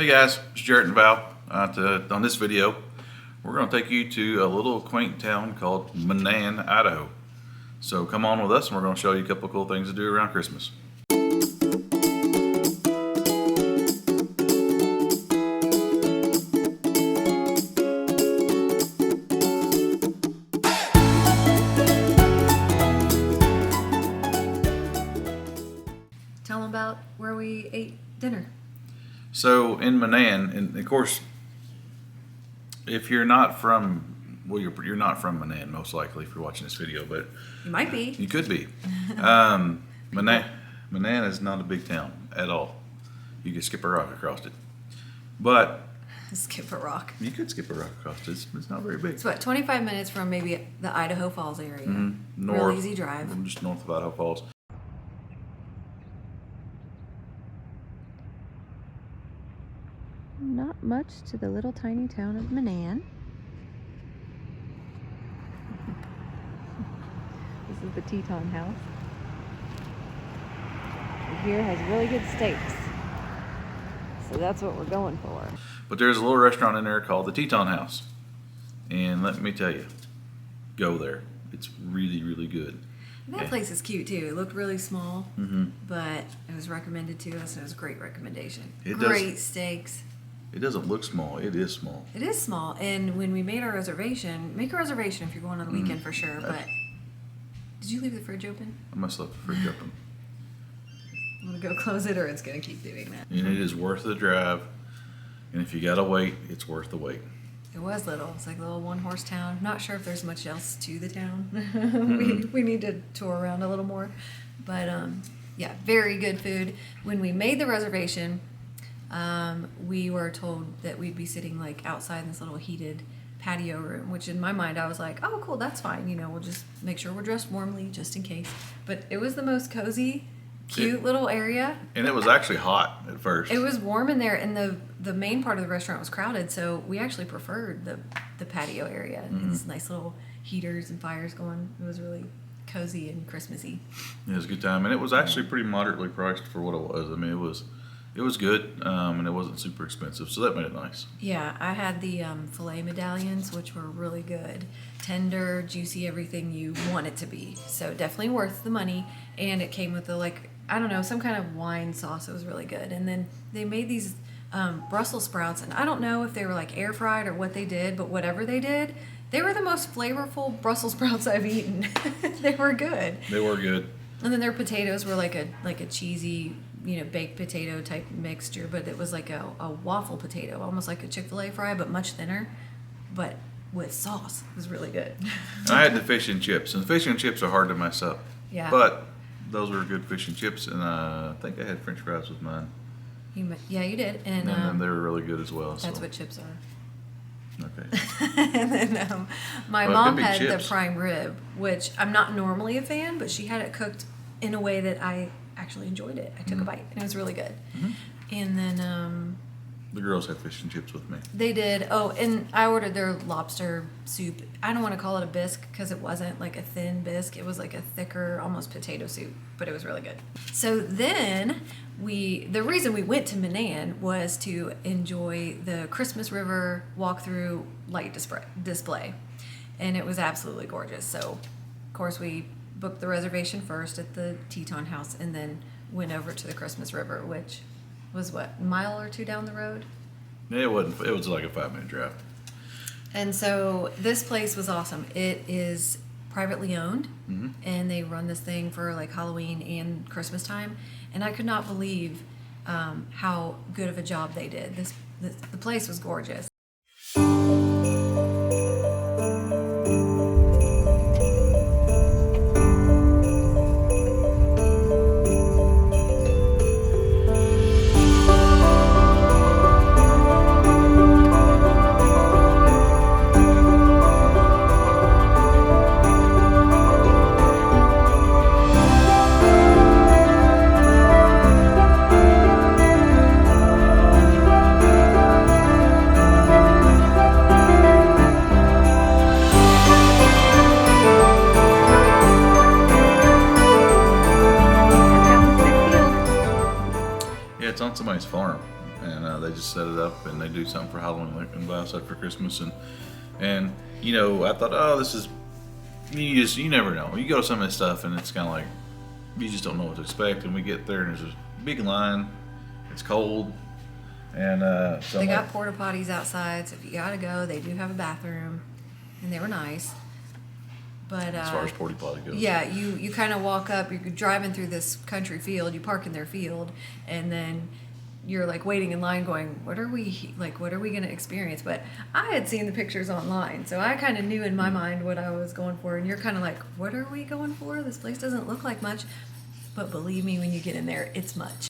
Hey guys, it's Jarrett and Val. On this video, we're going to take you to a little quaint town called Menan, Idaho. So come on with us and we're going to show you a couple of cool things to do around Christmas. Tell them about where we ate dinner. So in Menan, and of course, if you're not from, well, you're not from Menan, most likely, if you're watching this video, but You might be. you could be. Menan is not a big town at all. You could skip a rock across it, but Skip a rock. you could skip a rock across it. It's not very big. It's what, 25 minutes from maybe the Idaho Falls area. North, Real easy drive. just north of Idaho Falls. Not much to the little tiny town of Menan. This is the Teton house. And here has really good steaks. So that's what we're going for. But there's a little restaurant in there called the Teton House. And let me tell you, go there. It's really, really good. And that place is cute too. It looked really small, but it was recommended to us. And it was a great recommendation. Great steaks. It doesn't look small. It is small. It is small. And when we made our reservation, make a reservation if you're going on the weekend for sure. But did you leave the fridge open? I must have left the fridge open. I'm going to go close it or it's going to keep doing that. And it is worth the drive. And if you got to wait, it's worth the wait. It was little. It's like a little one-horse town. Not sure if there's much else to the town. we need to tour around a little more. But yeah, very good food. When we made the reservation, we were told that we'd be sitting like outside in this little heated patio room, which in my mind I was like, oh cool, that's fine. You know, we'll just make sure we're dressed warmly just in case. But it was the most cozy, cute little area. And it was actually hot at first. It was warm in there, and the main part of the restaurant was crowded, so we actually preferred the patio area. It's nice little heaters and fires going. It was really cozy and Christmassy. It was a good time. And it was actually pretty moderately priced for what it was. I mean, it was good, and it wasn't super expensive, so that made it nice. Yeah, I had the filet medallions, which were really good. Tender, juicy, everything you want it to be. So definitely worth the money. And it came with I don't know, some kind of wine sauce. It was really good. And then they made these Brussels sprouts, and I don't know if they were like air fried or what they did, but whatever they did, they were the most flavorful Brussels sprouts I've eaten. They were good. They were good. And then their potatoes were like a cheesy, baked potato type mixture, but it was like a waffle potato, almost like a Chick-fil-A fry, but much thinner, but with sauce. It was really good. And I had the fish and chips, and the fish and chips are hard to mess up. Yeah. But those were good fish and chips, and I think I had French fries with mine. Yeah, you did. And then they were really good as well. that's so. what chips are. Okay. And then my Well, it mom could be had chips. the prime rib, which I'm not normally a fan, but she had it cooked in a way that I actually enjoyed it. I took a bite, and it was really good. And then The girls had fish and chips with me. they did. Oh, and I ordered their lobster soup. I don't want to call it a bisque because it wasn't like a thin bisque. It was like a thicker, almost potato soup, but it was really good. So then the reason we went to Menan was to enjoy the Christmas River walkthrough light display. And it was absolutely gorgeous. So, of course, we booked the reservation first at the Teton house and then went over to the Christmas River, which was what, a mile or two down the road? It wasn't. It was like a 5-minute drive. And so this place was awesome. It is privately owned, and they run this thing for like Halloween and Christmas time. And I could not believe how good of a job they did. The place was gorgeous. They just set it up and they do something for Halloween, like and outside for Christmas, and you know, I thought, oh, this is you never know. You go to some of this stuff and it's kind of like you just don't know what to expect. And we get there and there's a big line. It's cold, and so they got porta potties outside, so if you gotta go, they do have a bathroom, and they were nice. But as far as porta potty goes, yeah, you kind of walk up. You're driving through this country field. You park in their field, and then you're like waiting in line, going, "What are we going to experience?" But I had seen the pictures online, so I kind of knew in my mind what I was going for. And you're kind of like, "What are we going for? This place doesn't look like much." But believe me, when you get in there, it's much.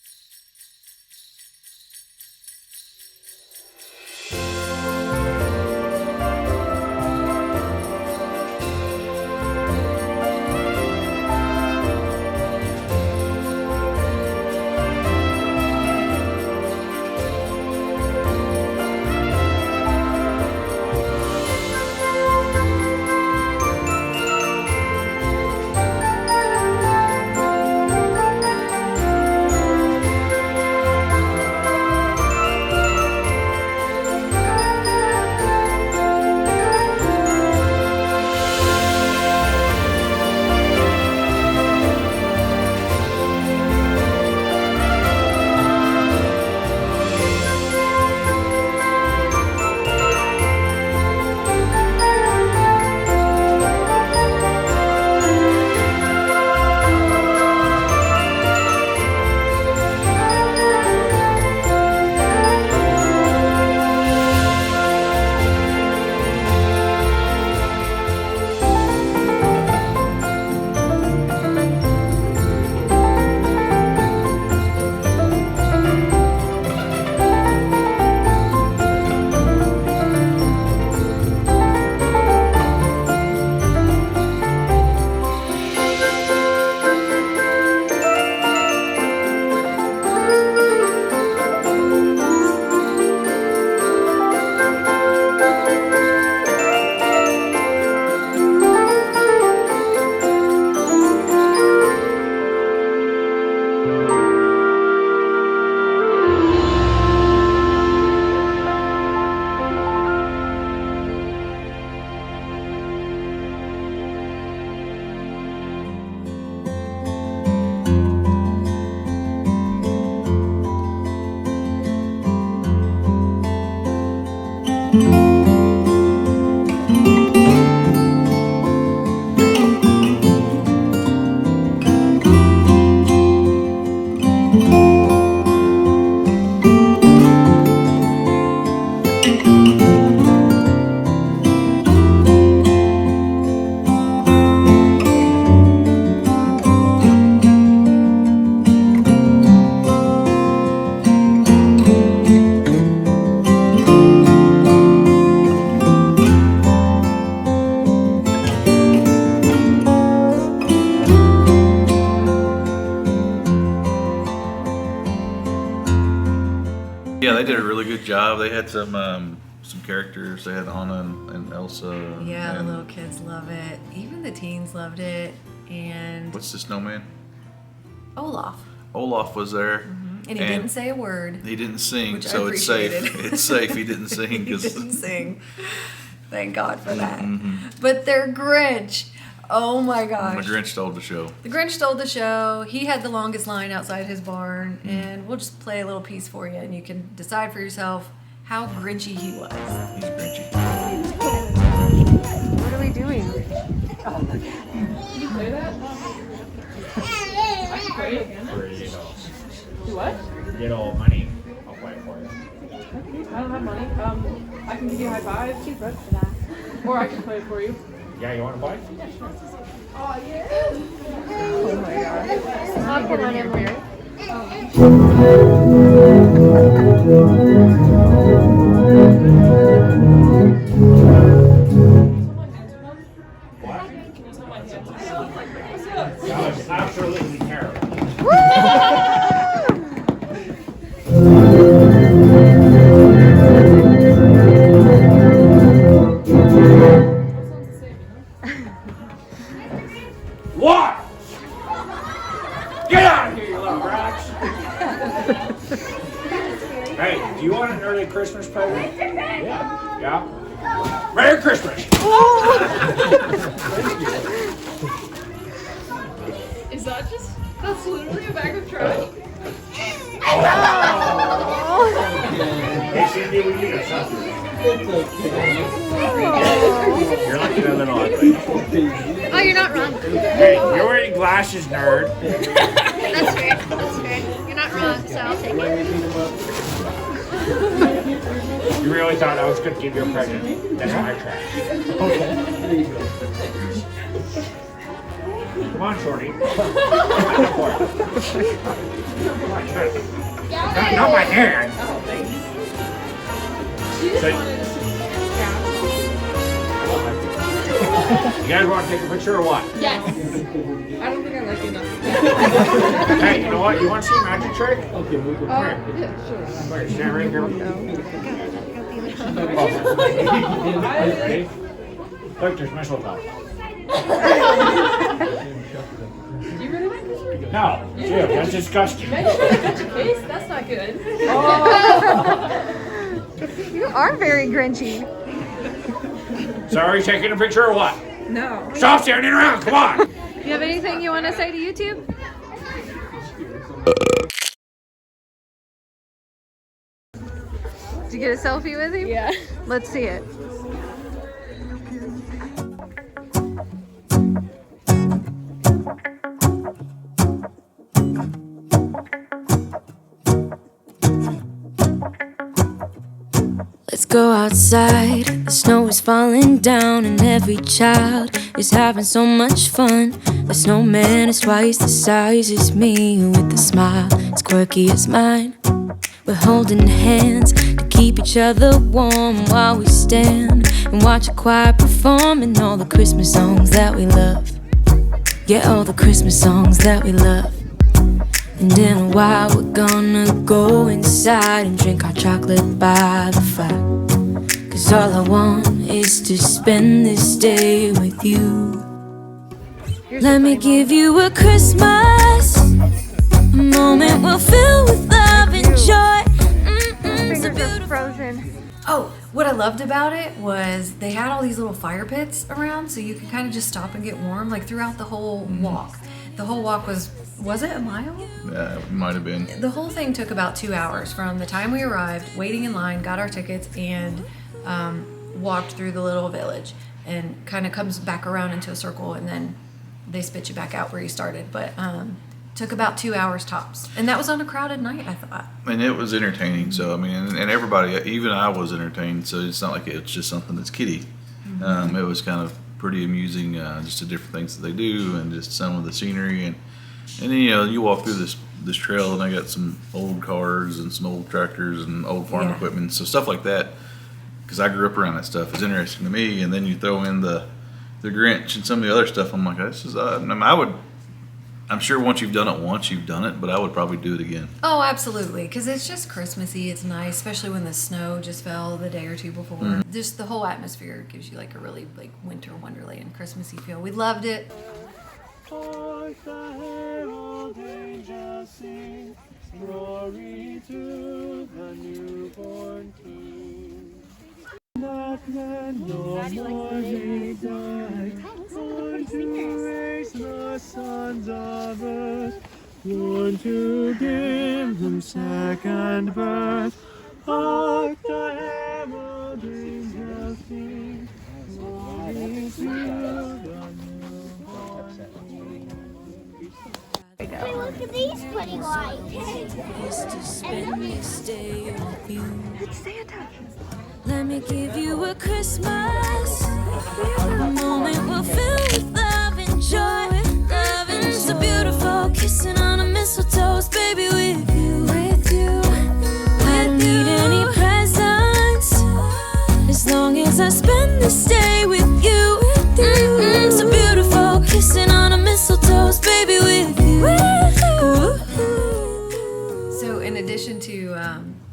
Yeah, they did a really good job. They had some characters. They had Anna and Elsa. Yeah, and the little kids love it. Even the teens loved it. And what's the snowman? Olaf. Olaf was there. And he didn't say a word. He didn't sing, which so I it's safe. appreciated. It's safe. He didn't sing. He 'Cause didn't sing. Thank God for that. But their Grinch. Oh my gosh. the Grinch stole the show. The Grinch stole the show. He had the longest line outside his barn. And we'll just play a little piece for you. And you can decide for yourself how Grinchy he was. He's Grinchy. What are we doing? Oh, look at him. Can you play that? I can play it again. Do what? Get all money. I'll play it for you. I don't have money. I can give you a high five. Too broke for that. Or I can play it for you. Yeah, you want to play? Oh, yeah. Oh my god. I'll put on him here. That was absolutely terrible. What? Get out of here, you little rats! Hey, do you want Christmas present? Yeah. Yeah. Merry Christmas! Is that just, that's literally a bag of trash? Hey, Cindy, we need a something. You're looking a little ugly. Oh, you're not wrong. Hey, you're wearing glasses, nerd. That's fair. That's fair. You're not wrong, so I'll take it. You really thought I was going to give you a present? That's my trash. Okay. Come on, Shorty. Come on, not my hand. She just Say- wanted to see You guys want to take a picture or what? Yes. I don't think I like you enough. Hey, you know what? You want to see a magic trick? Yeah, sure. Come here, stand right here. Okay. Look, there's mistletoe. Do you really like this one? No, ew, that's disgusting. Make sure to touch your face. That's not good. You are very grinchy. Sorry, taking a picture or what? No. Stop standing around, come on! Do you have anything you want to say to YouTube? Did you get a selfie with him? Yeah. Let's see it. Let's go outside, the snow is falling down and every child is having so much fun. The snowman is twice the size as me with a smile as quirky as mine. We're holding hands to keep each other warm while we stand and watch a choir performing all the Christmas songs that we love. Yeah, all the Christmas songs that we love. And in a while we're gonna go inside and drink our chocolate by the fire. 'Cause all I want is to spend this day with you. Let me give you a Christmas, a moment we'll fill with love and joy. It's a Fingers are beautiful frozen. Oh, what I loved about it was they had all these little fire pits around, so you could kind of just stop and get warm, like throughout the whole walk. The whole walk was it a mile? Yeah, it might have been. The whole thing took about 2 hours from the time we arrived, waiting in line, got our tickets, and walked through the little village, and kind of comes back around into a circle, and then they spit you back out where you started. But took about 2 hours tops, and that was on a crowded night, I thought. And it was entertaining. So I mean, and everybody, even I was entertained. So it's not like it's just something that's kiddie. It was kind of pretty amusing, just the different things that they do, and just some of the scenery, and then you walk through this trail, and they got some old cars and some old tractors and old farm Yeah. equipment, so stuff like that. Because I grew up around that stuff, is interesting to me. And then you throw in the Grinch and some of the other stuff. I'm like, this is. I'm sure once you've done it once, you've done it, but I would probably do it again. Oh, absolutely, because it's just Christmassy. It's nice, especially when the snow just fell the day or two before. Just the whole atmosphere gives you like a really like winter wonderland Christmassy feel. We loved it. Hark the herald angels sing, glory to the newborn King. That men no more may die, born to raise the sons of earth, born to give them second birth. Hark the herald angels sing, glory to the newborn King. Hey, look at these pretty lights. is to spend this day with you. It's Santa. Let me give you a Christmas, a moment we'll fill with love and joy. Loving so beautiful, kissing on a mistletoe, baby, with you. I don't need any presents, as long as I spend this day with you. So beautiful, kissing on a mistletoe, baby, with you. So, in addition to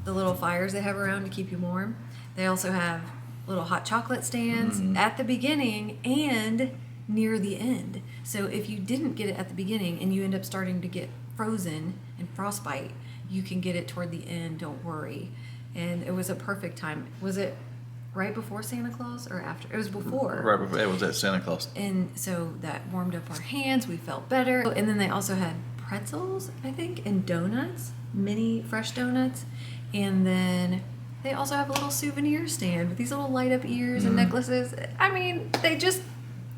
the little fires they have around to keep you warm, they also have little hot chocolate stands at the beginning and near the end. So if you didn't get it at the beginning and you end up starting to get frozen and frostbite, you can get it toward the end, don't worry. and it was a perfect time. Was it right before Santa Claus or after? It was before. Right before it was at Santa Claus. And so that warmed up our hands. We felt better. And then they also had pretzels, I think, and donuts, mini fresh donuts. And then they also have a little souvenir stand with these little light up ears and necklaces. I mean, they just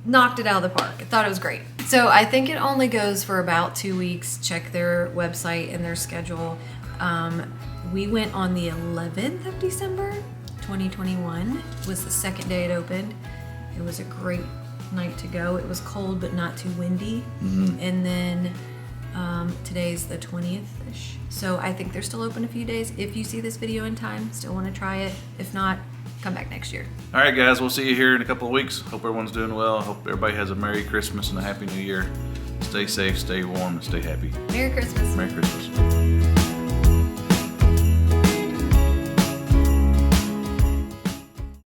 knocked it out of the park. I thought it was great. So I think it only goes for about 2 weeks. Check their website and their schedule. We went on the 11th of December, 2021 was the second day it opened. It was a great night to go. It was cold but not too windy. And then today's the 20th-ish. So I think they're still open a few days. If you see this video in time, still want to try it. If not, come back next year. All right, guys, we'll see you here in a couple of weeks. Hope everyone's doing well. Hope everybody has a Merry Christmas and a Happy New Year. Stay safe, stay warm, and stay happy. Merry Christmas. Merry Christmas.